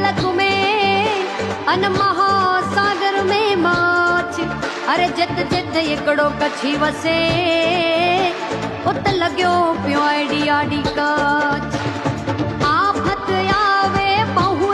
पलक में अन महासागर में माछ। अरे जित जित एकड़ो कछी वसे उत लग्यो पियो आडी आडी काच। आफत आवे बहु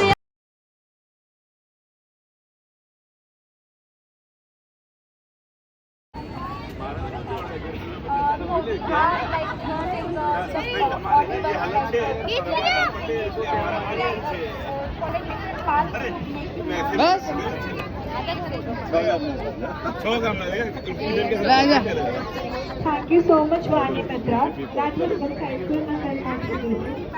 Thank you so much, Vani Mitra. That was very helpful and